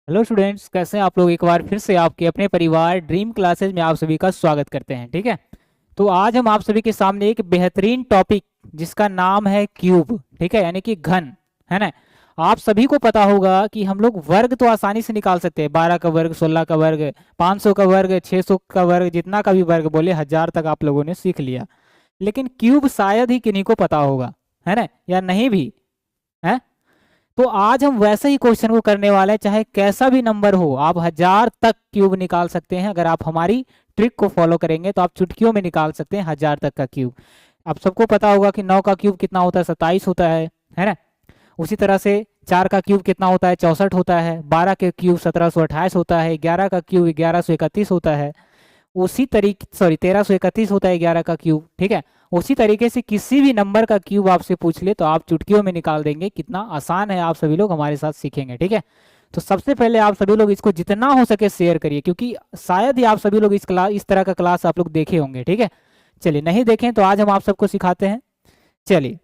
Hello students, कैसे हैं आप लोग। एक बार फिर से आपके अपने परिवार ड्रीम क्लासेज में आप सभी का स्वागत करते हैं। ठीक है, तो आज हम आप सभी के सामने एक बेहतरीन टॉपिक जिसका नाम है क्यूब, ठीक है, यानी कि घन, है ना। आप सभी को पता होगा कि हम लोग वर्ग तो आसानी से निकाल सकते हैं। 12 का वर्ग, 16 का वर्ग, 500 का वर्ग, 600 का वर्ग, जितना का भी वर्ग बोले, 1000 तक आप लोगों ने सीख लिया। लेकिन क्यूब शायद ही किन्हीं को पता होगा, है ना, या नहीं भी है। तो आज हम वैसे ही क्वेश्चन को करने वाले हैं, चाहे कैसा भी नंबर हो, आप 1000 तक क्यूब निकाल सकते हैं। अगर आप हमारी ट्रिक को फॉलो करेंगे तो आप चुटकियों में निकाल सकते हैं 1000 तक का क्यूब। आप सबको पता होगा कि 9 का क्यूब कितना होता है, 27 होता है ना। उसी तरह से 4 का क्यूब कितना होता है, 64 होता है। 12 के क्यूब 1728 होता है। 11 का क्यूब 1131 होता है। उसी तरीके, सॉरी, 1331 होता है 11 का क्यूब, ठीक है। उसी तरीके से किसी भी नंबर का क्यूब आपसे पूछ ले तो आप चुटकियों में निकाल देंगे। कितना आसान है, आप सभी लोग हमारे साथ सीखेंगे। ठीक है, तो सबसे पहले आप सभी लोग इसको जितना हो सके शेयर करिए, क्योंकि शायद ही आप सभी लोग इस तरह का क्लास आप लोग देखे होंगे। ठीक है, चलिए, नहीं देखें तो आज हम आप सबको सिखाते हैं। चलिए,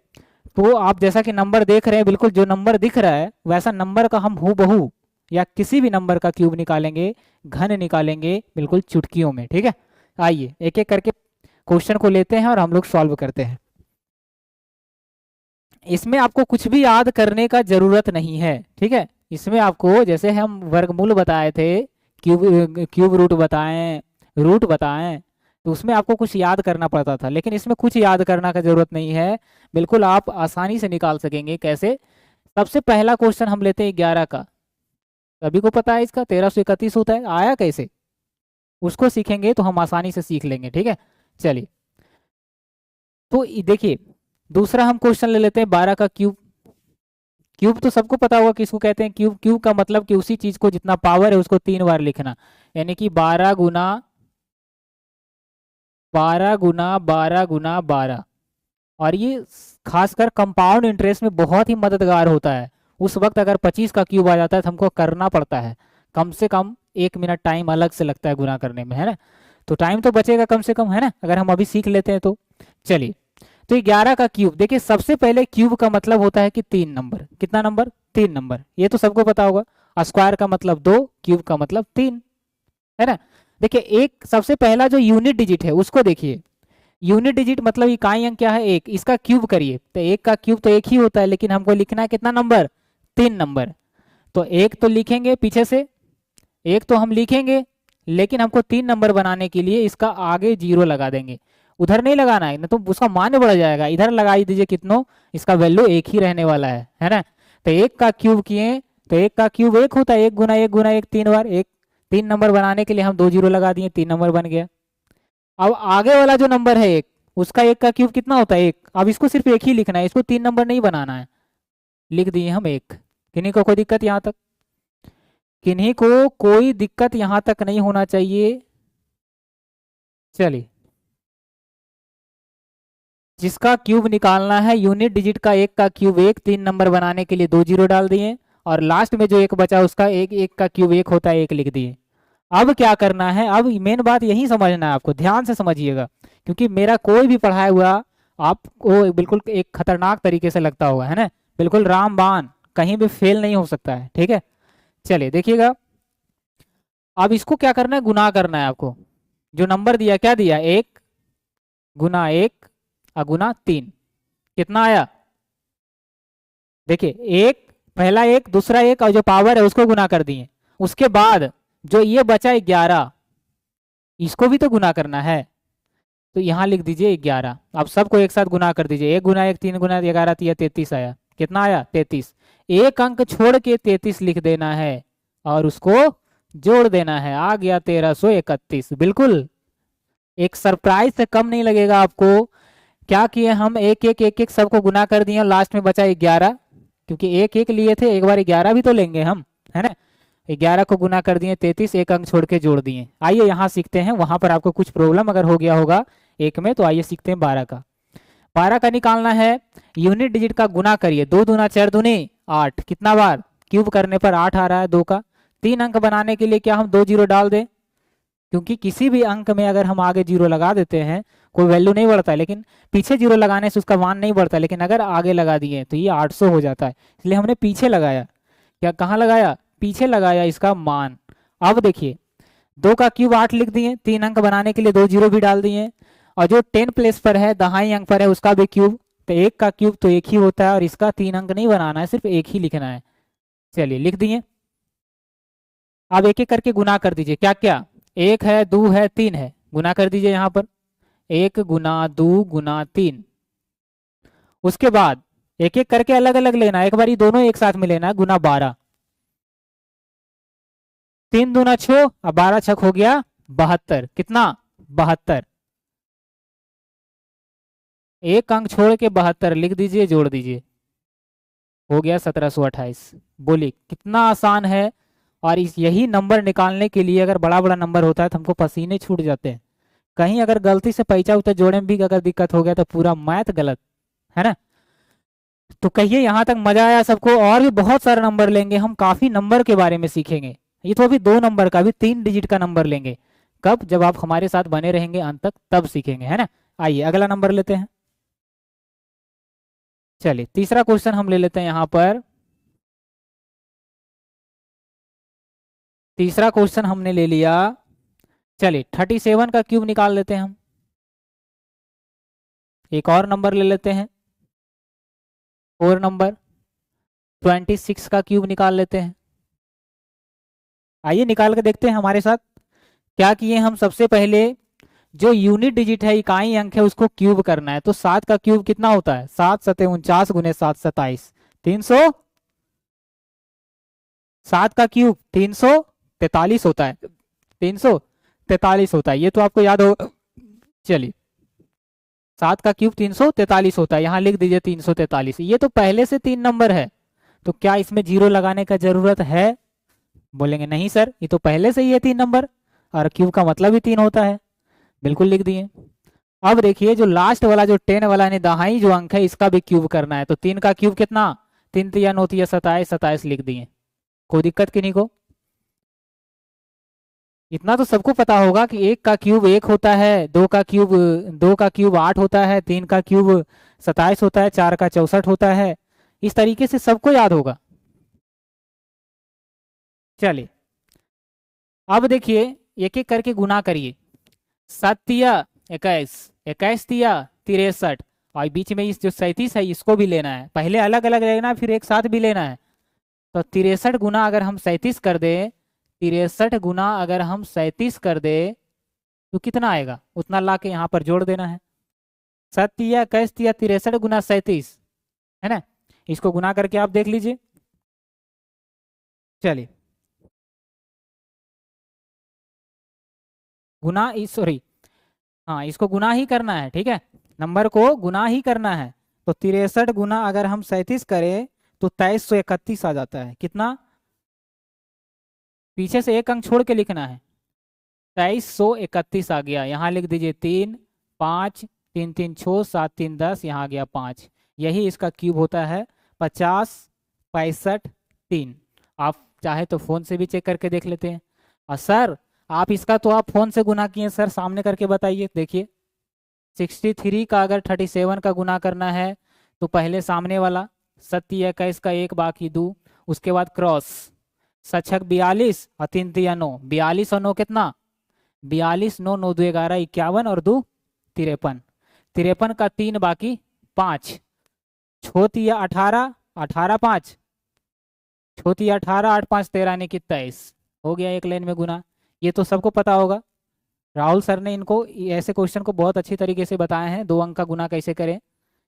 तो आप जैसा कि नंबर देख रहे हैं, बिल्कुल जो नंबर दिख रहा है वैसा नंबर का हम हूबहू या किसी भी नंबर का क्यूब निकालेंगे, घन निकालेंगे, बिल्कुल चुटकियों में। ठीक है, आइए एक एक करके क्वेश्चन को लेते हैं और हम लोग सॉल्व करते हैं। इसमें आपको कुछ भी याद करने का जरूरत नहीं है। ठीक है, इसमें आपको, जैसे हम वर्गमूल बताए थे, क्यूब रूट बताएं, रूट बताएं, तो उसमें आपको कुछ याद करना पड़ता था, लेकिन इसमें कुछ याद करना का जरूरत नहीं है। बिल्कुल आप आसानी से निकाल सकेंगे। कैसे? सबसे पहला क्वेश्चन हम लेते हैं 11 का। सभी को पता है इसका 1331 होता है। आया कैसे, उसको सीखेंगे तो हम आसानी से सीख लेंगे। ठीक है, चलिए, तो देखिए, दूसरा हम क्वेश्चन ले लेते हैं 12 का क्यूब। क्यूब तो सबको पता होगा किसको कहते हैं। क्यूब, क्यूब का मतलब कि उसी चीज को जितना पावर है उसको 3 बार लिखना, यानी कि 12 गुना 12 गुना 12 गुना 12। और ये खासकर कंपाउंड इंटरेस्ट में बहुत ही मददगार होता है। उस वक्त अगर 25 का क्यूब आ जाता है तो हमको करना पड़ता है, कम से कम 1 मिनट टाइम अलग से लगता है गुना करने में, है ना। तो टाइम तो बचेगा कम से कम, है ना, अगर हम अभी सीख लेते हैं तो। चलिए, तो 11 का क्यूब देखिए, सबसे पहले क्यूब का मतलब होता है कि 3 नंबर। कितना नंबर? 3 नंबर, ये तो सबको पता होगा। स्क्वायर का मतलब 2, क्यूब का मतलब 3, है ना। देखिए, एक सबसे पहला जो यूनिट डिजिट है उसको देखिए। यूनिट डिजिट मतलब इकाई अंक क्या है? 1। इसका क्यूब करिए तो 1 का क्यूब तो 1 ही होता है, लेकिन हमको लिखना है कितना नंबर? 3 नंबर। तो 1 तो लिखेंगे पीछे से, 1 तो हम लिखेंगे, लेकिन हमको 3 नंबर बनाने के लिए इसका आगे 0 लगा देंगे। उधर नहीं लगाना है, ना तो उसका मान बढ़ जाएगा। इधर लगा दीजिए कितनों, इसका वैल्यू 1 ही रहने वाला है ना। तो 1 का क्यूब किए तो 1 का क्यूब 1 होता है। 1 गुना 1 गुना 1 3 बार। एक 3 नंबर बनाने के लिए हम 2 0 लगा दिए, 3 नंबर बन गया। अब आगे वाला जो नंबर है 1, उसका 1 का क्यूब कितना होता है? 1। अब इसको सिर्फ 1 ही लिखना है, इसको 3 नंबर नहीं बनाना है। लिख दिए हम 1। किन्हीं को कोई दिक्कत यहाँ तक? किन्हीं को कोई दिक्कत यहाँ तक नहीं होना चाहिए। चलिए, जिसका क्यूब निकालना है यूनिट डिजिट का 1 का क्यूब 1, 3 नंबर बनाने के लिए 2 0 डाल दिए, और लास्ट में जो 1 बचा उसका 1, 1 का क्यूब 1 होता है, 1 लिख दिए। अब क्या करना है? अब मेन बात यही समझना है आपको, ध्यान से समझिएगा, क्योंकि मेरा कोई भी पढ़ाया हुआ आपको बिल्कुल एक खतरनाक तरीके से लगता होगा, है ना। बिल्कुल रामबाण, कहीं भी फेल नहीं हो सकता है। ठीक है, चलिए देखिएगा। अब इसको क्या करना है? गुना करना है आपको। जो नंबर दिया, क्या दिया? 1 गुना 1 गुना 3, कितना आया? देखिए, एक, पहला 1, दूसरा 1, और जो पावर है उसको गुना कर दिए। उसके बाद जो ये बचा 11, इसको भी तो गुना करना है। तो यहाँ लिख दीजिए 11। अब सबको एक साथ गुना कर दीजिए। 1 गुना 1 3 गुना 11 33 आया। कितना आया? 33। एक अंक छोड़ के 33 लिख देना है और उसको जोड़ देना है, आ गया 1331। बिल्कुल एक सरप्राइज से कम नहीं लगेगा आपको। क्या किए हम? एक एक एक एक सबको गुना कर दिए, लास्ट में बचा 11, क्योंकि एक एक लिए थे, एक बार 11 भी तो लेंगे हम, है ना। 11 को गुना कर दिए 33, एक अंक छोड़ के जोड़ दिए। आइए यहाँ सीखते हैं, वहां पर आपको कुछ प्रॉब्लम अगर हो गया होगा एक में, तो आइए सीखते हैं 12 का। 12 का निकालना है, यूनिट डिजिट का गुना करिए। 2 दूना 4 दूनी 8, कितना बार? क्यूब करने पर 8 आ रहा है 2 का। 3 अंक बनाने के लिए क्या हम 2 0 डाल दें? क्योंकि किसी भी अंक में अगर हम आगे 0 लगा देते हैं कोई वैल्यू नहीं बढ़ता है, लेकिन पीछे 0 लगाने से उसका मान नहीं बढ़ता, लेकिन अगर आगे लगा दिए तो ये 800 हो जाता है। इसलिए हमने पीछे लगाया। क्या, कहाँ लगाया? पीछे लगाया इसका मान। अब देखिए 2 का क्यूब 8 लिख दिए, 3 अंक बनाने के लिए 2 जीरो भी डाल दिए, और जो 10 प्लेस पर है दहाई अंक पर है उसका भी क्यूब, तो 1 का क्यूब तो 1 ही होता है और इसका 3 अंक नहीं बनाना है, सिर्फ 1 ही लिखना है। चलिए लिख दिए। अब एक एक करके गुना कर दीजिए। क्या क्या, 1 है, 2 है, 3 है, गुना कर दीजिए यहाँ पर 1 गुना 2 गुना 3। उसके बाद एक एक करके अलग अलग लेना है, एक बार दोनों एक साथ में लेना है, गुना 12, 3 दूना 6 और 12 छक हो गया 72। कितना, 72। एक अंक छोड़ के 72 लिख दीजिए, जोड़ दीजिए, हो गया 1728। बोलिए कितना आसान है। और इस यही नंबर निकालने के लिए अगर बड़ा बड़ा नंबर होता है तो हमको पसीने छूट जाते हैं। कहीं अगर गलती से पैसा उतर जोड़ने में भी अगर दिक्कत हो गया तो पूरा मैथ गलत है ना। तो कहिए यहाँ तक मजा आया सबको? और भी बहुत सारे नंबर लेंगे हम, काफी नंबर के बारे में सीखेंगे। ये तो अभी 2 नंबर का, अभी 3 डिजिट का नंबर लेंगे। कब? जब आप हमारे साथ बने रहेंगे अंत तक, तब सीखेंगे, है ना। आइए अगला नंबर लेते हैं। चलिए तीसरा क्वेश्चन हम ले लेते हैं यहाँ पर। तीसरा क्वेश्चन हमने ले लिया। चलिए 37 का क्यूब निकाल लेते हैं हम। एक और नंबर ले लेते हैं, 4 नंबर 26 का क्यूब निकाल लेते हैं। आइए निकाल के देखते हैं हमारे साथ। क्या किए हम, सबसे पहले जो यूनिट डिजिट है, इकाई अंक है, उसको क्यूब करना है। तो 7 का क्यूब कितना होता है, 7 सते 49 गुने 7 27, 300। 7 का क्यूब 343 होता है, 343 होता है, ये तो आपको याद हो। चलिए 7 का क्यूब 343 होता है, यहाँ लिख दीजिए 343। ये तो पहले से 3 नंबर है, तो क्या इसमें जीरो लगाने का जरूरत है? बोलेंगे नहीं सर, ये तो पहले से ही है 3 नंबर और क्यूब का मतलब ही 3 होता है। बिल्कुल लिख दिए। अब देखिए जो लास्ट वाला जो 10 वाला ने दहाई जो अंक है, इसका भी क्यूब करना है। तो 3 का क्यूब कितना, 3 तिया 9 तिया 27, 27 लिख दिए। कोई दिक्कत किन्हीं को? इतना तो सबको पता होगा कि 1 का क्यूब 1 होता है, 2 का क्यूब 8 होता है, 3 का क्यूब 27 होता है, 4 का 64 होता है। इस तरीके से सबको याद होगा। चलिए अब देखिए एक एक करके गुना करिए। 7 तिया 21, 21 तिया 63, और बीच में इस जो 37 है इसको भी लेना है। पहले अलग अलग लेना है, फिर एक साथ भी लेना है। तो 63 गुना अगर हम 37 कर दे, 63 गुना अगर हम 37 कर दे तो कितना आएगा, उतना ला के यहाँ पर जोड़ देना है। 7 तिया 21 तिया 63 गुना 37, है ना। इसको गुना करके आप देख लीजिए। चलिए गुना, सॉरी, हाँ इसको गुना ही करना है, ठीक है, नंबर को गुना ही करना है। तो 63 गुना अगर हम 37 करें तो 2331 आ जाता है। कितना, पीछे से एक अंक छोड़ के लिखना है, 2331 आ गया। यहाँ लिख दीजिए 3 5 3 3 6 7 3 10, यहाँ आ गया 5। यही इसका क्यूब होता है 50 65 3। आप चाहे तो फोन से भी चेक करके देख लेते हैं। और सर आप इसका तो आप फोन से गुना किए सर, सामने करके बताइए। देखिए 63 का अगर 37 का गुना करना है तो पहले सामने वाला 7 21 का 1 बाकी 2, उसके बाद क्रॉस 7 42 और 3 3 9, 42 और 9 कितना, 42 9 9 2 11 51 और 2 53, 53 का 3 बाकी 5, छोटी 18 18 5, छोटी 18 8 5 13 ने 23, हो गया एक लाइन में गुना। ये तो सबको पता होगा, राहुल सर ने इनको ऐसे क्वेश्चन को बहुत अच्छी तरीके से बताए हैं, 2 अंक का गुना कैसे करें,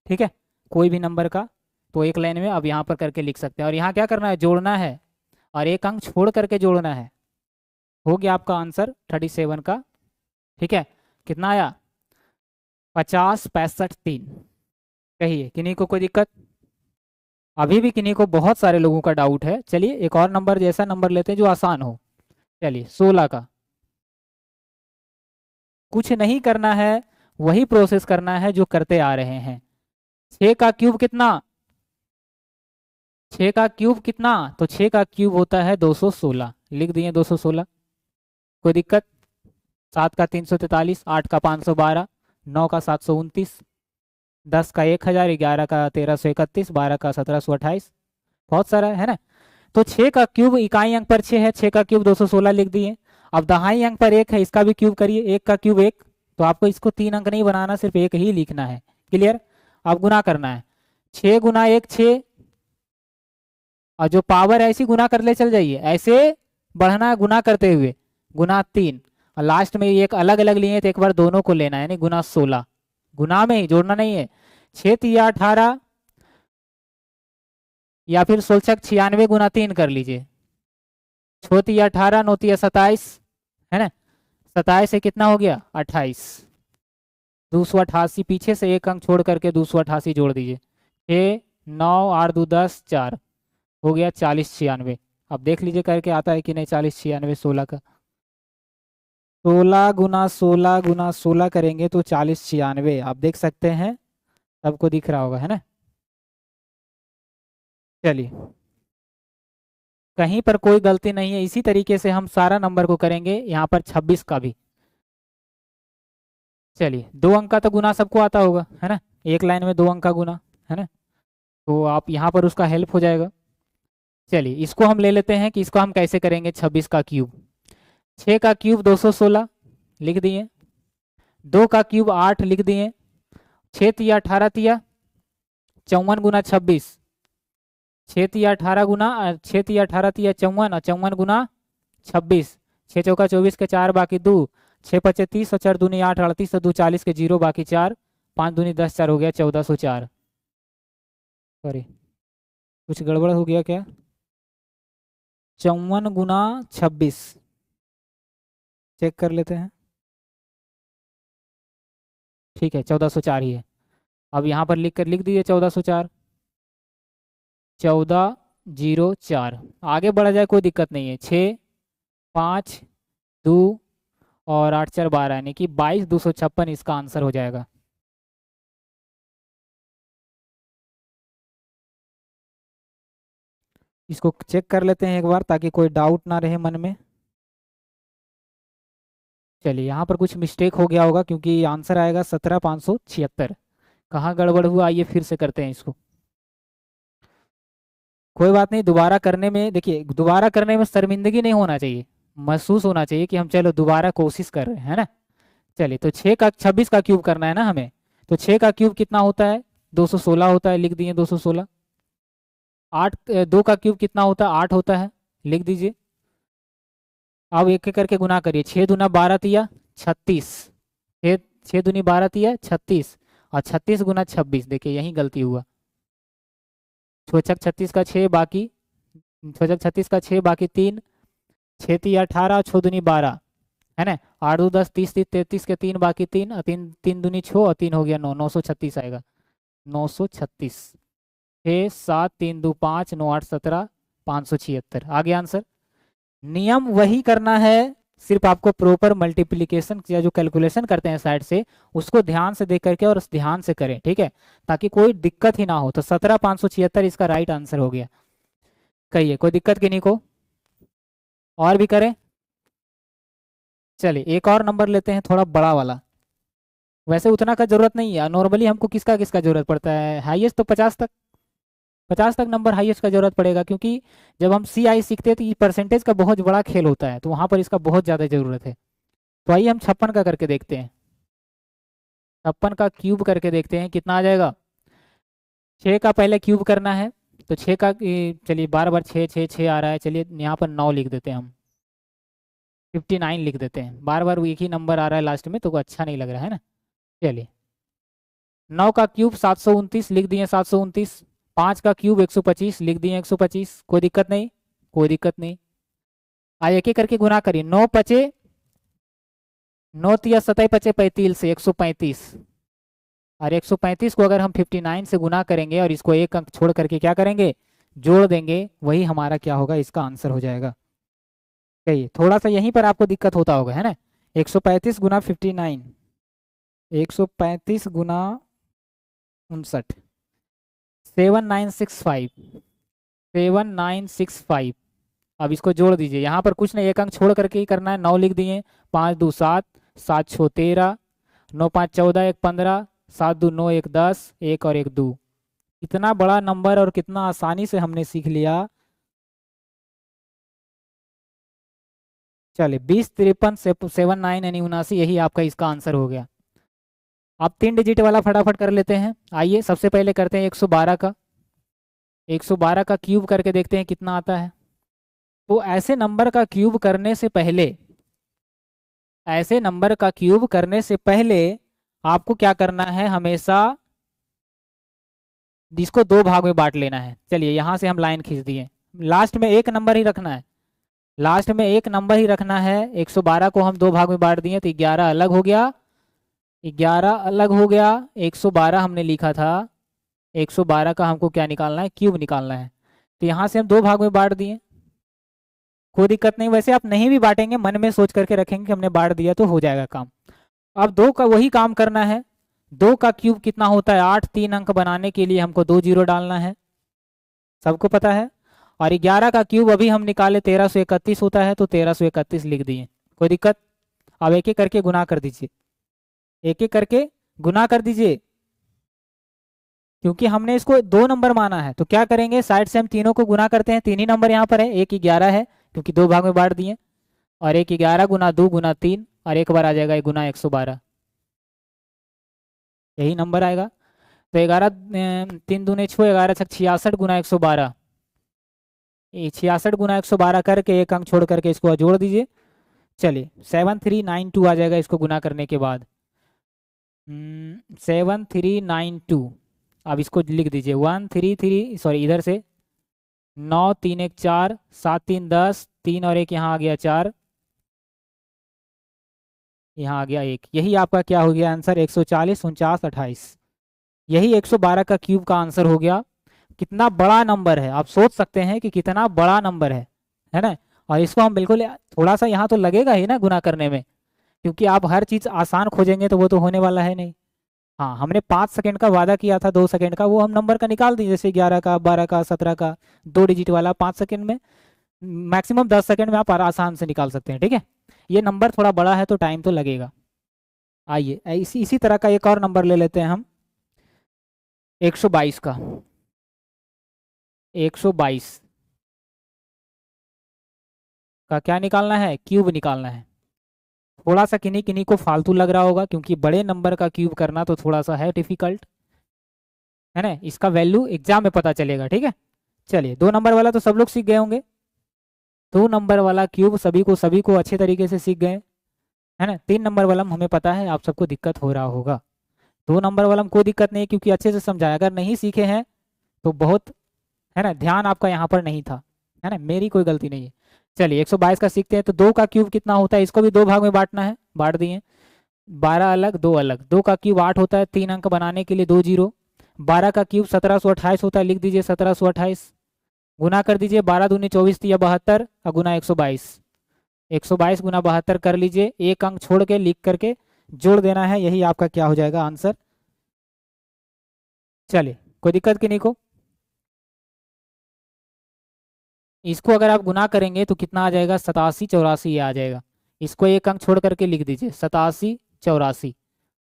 ठीक है, कोई भी नंबर का। तो एक लाइन में अब यहाँ पर करके लिख सकते हैं। और यहाँ क्या करना है, जोड़ना है, और एक अंक छोड़ करके जोड़ना है। हो गया आपका आंसर 37 का, ठीक है। कितना आया, 50 65 3। कहिए किन्हीं को कोई दिक्कत? अभी भी किन्हीं को बहुत सारे लोगों का डाउट है। चलिए एक और नंबर, जैसा नंबर लेते हैं जो आसान हो। चलिए 16 का, कुछ नहीं करना है, वही प्रोसेस करना है जो करते आ रहे हैं। 6 का क्यूब कितना, 6 का क्यूब कितना, तो 6 का क्यूब होता है 216, लिख दिए 216। कोई दिक्कत? 7 का 343, 8 का 512, 9 का 729, 10 का 1000, 11 का 1331, 12 का 1728, बहुत सारा है ना। तो 6 का क्यूब इकाई अंक पर 6 है, 6 का क्यूब 216 लिख दिए। अब दहाई अंक पर 1 है, इसका भी क्यूब करिए, 1 का क्यूब 1, तो आपको इसको 3 अंक नहीं बनाना, सिर्फ 1 ही लिखना है। क्लियर? अब गुना करना है, 6 गुना 1 6, और जो पावर ऐसी गुना कर ले चल जाइए, ऐसे बढ़ना है गुना करते हुए, गुना 3, और लास्ट में एक अलग अलग लिए तो एक बार दोनों को लेना है, यानी गुना 16, गुना में ही, जोड़ना नहीं है। 6 तिया 18, या फिर 16 96 गुना 3 कर लीजिए, 6 तिया 18, 9 तिया 27, है ना, 27 से कितना हो गया 28, 288, पीछे से एक अंक छोड़ करके 288 जोड़ दीजिए, 6 9 8 2 10 4, हो गया 40 96। अब देख लीजिए करके आता है कि नहीं, 40 96 16 का, 16 गुना 16 करेंगे तो 40 96, आप देख सकते हैं, सबको दिख रहा होगा, है ना। चलिए, कहीं पर कोई गलती नहीं है, इसी तरीके से हम सारा नंबर को करेंगे, यहाँ पर 26 का भी। चलिए, 2 अंक का तो गुना सबको आता होगा, है ना, एक लाइन में 2 अंक का गुना, है ना, तो आप यहाँ पर उसका हेल्प हो जाएगा। चलिए, इसको हम ले लेते हैं कि इसको हम कैसे करेंगे, 26 का क्यूब, 6 का क्यूब 216 लिख दिए, 2 का क्यूब 8 लिख दिए, 6 तिया 18 तिया 54 गुना 26, 6 तिया 18 गुना 6 तिया 18 तिया 54, और 54 गुना 26, 6 चौका 24 के 4 बाकी 2, 6 पचे 30 और 4 दूनी 8 38 और 2 40 के 0 बाकी 4, 5 दूनी 10 4 हो गया 1404। सॉरी, कुछ गड़बड़ हो गया क्या, 54 गुना 26, चेक कर लेते हैं, ठीक है 1404 ही है। अब यहाँ पर लिख दीजिए 1404, 1404, आगे बढ़ा जाए कोई दिक्कत नहीं है, 6 5 2 और 8 4 12, यानी कि 22,256 इसका आंसर हो जाएगा। इसको चेक कर लेते हैं एक बार, ताकि कोई डाउट ना रहे मन में। चलिए, यहाँ पर कुछ मिस्टेक हो गया होगा, क्योंकि आंसर आएगा 17,576, कहाँ गड़बड़ हुआ, आइए फिर से करते हैं इसको। कोई बात नहीं, दोबारा करने में, देखिए दोबारा करने में शर्मिंदगी नहीं होना चाहिए, महसूस होना चाहिए कि हम चलो दोबारा कोशिश कर रहे हैं, है ना। चलिए, तो 6 का 26 का क्यूब करना है ना हमें, तो 6 का क्यूब कितना होता है, 216 होता है, लिख दिए 216। 8 2 का क्यूब कितना होता है, 8 होता है, लिख दीजिए। अब एक एक करके गुना करिए, 6 दूना 12 तिया 36, 6 दूनी 12 तिया 36, और 36 गुना 26, देखिए यही गलती हुआ, छोचक 36 का 6 बाकी, छोचक 36 का 6 बाकी 3, 6 तिया 18, 6 दूनी 12, है ना, 8 2 10 30 33 के 3 बाकी 3, और 3 3 दूनी 6 और 3 हो गया 9, 936 आएगा, 936, 6 7 3 2 5 9 8 17 576, आ गया आंसर। नियम वही करना है, सिर्फ आपको प्रॉपर मल्टीप्लिकेशन या जो कैलकुलेशन करते हैं साइड से, उसको ध्यान से देख करके और ध्यान से करें, ठीक है, ताकि कोई दिक्कत ही ना हो। तो 17,576 इसका राइट आंसर हो गया। कहिए, कोई दिक्कत किन्हीं को, और भी करें। चलिए, एक और नंबर लेते हैं, थोड़ा बड़ा वाला, वैसे उतना का जरूरत नहीं है, नॉर्मली हमको किसका किसका जरूरत पड़ता है, हाईएस्ट तो 50 तक, 50 तक नंबर हाईएस्ट का जरूरत पड़ेगा, क्योंकि जब हम CI सीखते हैं तो ये परसेंटेज का बहुत बड़ा खेल होता है, तो वहाँ पर इसका बहुत ज़्यादा जरूरत है। तो आइए हम 56 का करके देखते हैं, 56 का क्यूब करके देखते हैं कितना आ जाएगा। 6 का पहले क्यूब करना है, तो 6 का चलिए बार बार 6 6 6 आ रहा है, चलिए यहाँ पर 9 लिख देते हैं हम, 59 लिख देते हैं, बार बार एक ही नंबर आ रहा है लास्ट में तो अच्छा नहीं लग रहा है ना। चलिए, 9 का क्यूब 729 लिख दिए 729, 5 का क्यूब 125 लिख दिए 125, कोई दिक्कत नहीं, कोई दिक्कत नहीं। आज एक एक करके गुना करिए, 9 पचे 9 तिया 27 पचे 35 से 135, और 135 को अगर हम 59 से गुना करेंगे और इसको एक अंक छोड़ करके क्या करेंगे, जोड़ देंगे, वही हमारा क्या होगा, इसका आंसर हो जाएगा। कहिए, थोड़ा सा यहीं पर आपको दिक्कत होता होगा, है ना। 135 गुना 59, 135 गुना 59, 7965, 7965। अब इसको जोड़ दीजिए, यहाँ पर कुछ नहीं, एक अंक छोड़ करके ही करना है, 9 लिख दिए, 5 2 7, 7 6 13, 9 5 14, 1 15, 7 2 9 1 10, 1 और 1 2। इतना बड़ा नंबर और कितना आसानी से हमने सीख लिया, चलिए 20 53 79 यानी 79, यही आपका इसका आंसर हो गया। आप 3 डिजिट वाला फटाफट कर लेते हैं। आइए सबसे पहले करते हैं 112 का। 112 का क्यूब करके देखते हैं कितना आता है। तो ऐसे नंबर का क्यूब करने से पहले, ऐसे नंबर का क्यूब करने से पहले आपको क्या करना है, हमेशा इसको 2 भाग में बांट लेना है। चलिए यहाँ से हम लाइन खींच दिए, लास्ट में एक नंबर ही रखना है, लास्ट में एक नंबर ही रखना है। 112 को हम 2 भाग में बांट दिए तो 11 अलग हो गया, 11 अलग हो गया। 112 हमने लिखा था, 112 का हमको क्या निकालना है, क्यूब निकालना है। तो यहाँ से हम 2 भाग में बांट दिए, कोई दिक्कत नहीं। वैसे आप नहीं भी बांटेंगे, मन में सोच करके रखेंगे कि हमने बांट दिया तो हो जाएगा काम। अब 2 का वही काम करना है। 2 का क्यूब कितना होता है 8, 3 अंक बनाने के लिए हमको 2 जीरो डालना है, सबको पता है। और 11 का क्यूब अभी हम निकाले 1331 होता है, तो 1331 लिख दिए, कोई दिक्कत। अब एक एक करके गुना कर दीजिए, एक एक करके गुना कर दीजिए, क्योंकि हमने इसको 2 नंबर माना है। तो क्या करेंगे, साइड से हम तीनों को गुना करते हैं। 3 ही नंबर यहाँ पर है, एक 11 है क्योंकि 2 भाग में बांट दिए, और एक 11 गुना 2 गुना 3, और एक बार आ जाएगा गुना 112, यही नंबर आएगा। तो 11 3 दूने 6, 11 छक 66 गुना 112, 66 गुना 112 करके एक अंक छोड़ करके इसको जोड़ दीजिए। चलिए 7392 आ जाएगा इसको गुना करने के बाद। 7392, अब इसको लिख दीजिए 133, सॉरी इधर से 9 3 1 4 7 3 10, 3 और 1 यहाँ आ गया 4, यहाँ आ गया 1, यही आपका क्या हो गया आंसर, 140 49 28, यही 112 का क्यूब का आंसर हो गया। कितना बड़ा नंबर है, आप सोच सकते हैं कि कितना बड़ा नंबर है ना। और इसको हम बिल्कुल, थोड़ा सा यहाँ तो लगेगा ही ना गुना करने में, क्योंकि आप हर चीज़ आसान खोजेंगे तो वो तो होने वाला है नहीं। हाँ, हमने 5 सेकंड का वादा किया था, 2 सेकंड का, वो हम नंबर का निकाल दिए, जैसे 11 का 12 का 17 का 2 डिजिट वाला 5 सेकंड में, मैक्सिमम 10 सेकंड में आप आसान से निकाल सकते हैं। ठीक है, ये नंबर थोड़ा बड़ा है तो टाइम तो लगेगा। आइए इसी तरह का एक और नंबर ले लेते हैं हम, 122 का। 122 का क्या निकालना है, क्यूब निकालना है। थोड़ा सा किन्हीं किन्हीं को फालतू लग रहा होगा, क्योंकि बड़े नंबर का क्यूब करना तो थोड़ा सा है डिफिकल्ट, है ना। इसका वैल्यू एग्जाम में पता चलेगा। ठीक है, चलिए 2 नंबर वाला तो सब लोग सीख गए होंगे, 2 नंबर वाला क्यूब सभी को अच्छे तरीके से सीख गए, है ना। 3 नंबर वाला हमें पता है आप सबको दिक्कत हो रहा होगा, 2 नंबर वाला में कोई दिक्कत नहीं है, क्योंकि अच्छे से समझाया। अगर नहीं सीखे हैं तो बहुत, है ना, ध्यान आपका यहाँ पर नहीं था, है ना, मेरी कोई गलती नहीं है। चलिए 122 का सीखते हैं। तो 2 का क्यूब कितना होता है, इसको भी 2 भाग में बांटना है, बांट दिए, 12 अलग 2 अलग। 2 का क्यूब 8 होता है, 3 अंक बनाने के लिए 2 जीरो। 12 का क्यूब 1728 होता है, लिख दीजिए 1728, गुना कर दीजिए, 12 दूनी 24 या 72, और गुना 122, 122 गुना 72 कर लीजिए, एक अंक छोड़ के लिख करके जोड़ देना है, यही आपका क्या हो जाएगा आंसर। चलिए कोई दिक्कत किन्हीं को, इसको अगर आप गुना करेंगे तो कितना आ जाएगा, 87 84 ये आ जाएगा। इसको एक अंक छोड़ करके लिख दीजिए 87 84।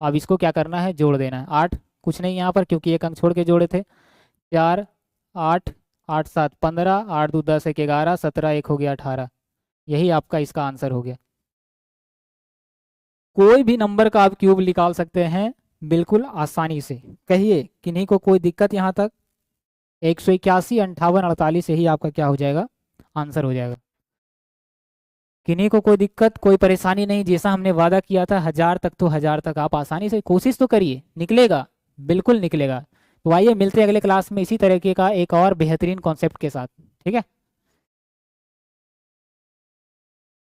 अब इसको क्या करना है, जोड़ देना है। 8 कुछ नहीं यहाँ पर, क्योंकि एक अंक छोड़ के जोड़े थे। 4 8 8 7 15, 8 2 10 1 11, 17 1 हो गया 18, यही आपका इसका आंसर हो गया। कोई भी नंबर का आप क्यूब निकाल सकते हैं बिल्कुल आसानी से। कहिए किन्हीं को कोई दिक्कत यहाँ तक, 181 58 48 यही आपका क्या हो जाएगा, आंसर हो जाएगा। किन्हीं को कोई दिक्कत कोई परेशानी नहीं, जैसा हमने वादा किया था 1000 तक, तो 1000 तक आप आसानी से कोशिश तो करिए, निकलेगा, बिल्कुल निकलेगा। तो आइए मिलते हैं अगले क्लास में इसी तरीके का एक और बेहतरीन कॉन्सेप्ट के साथ। ठीक है।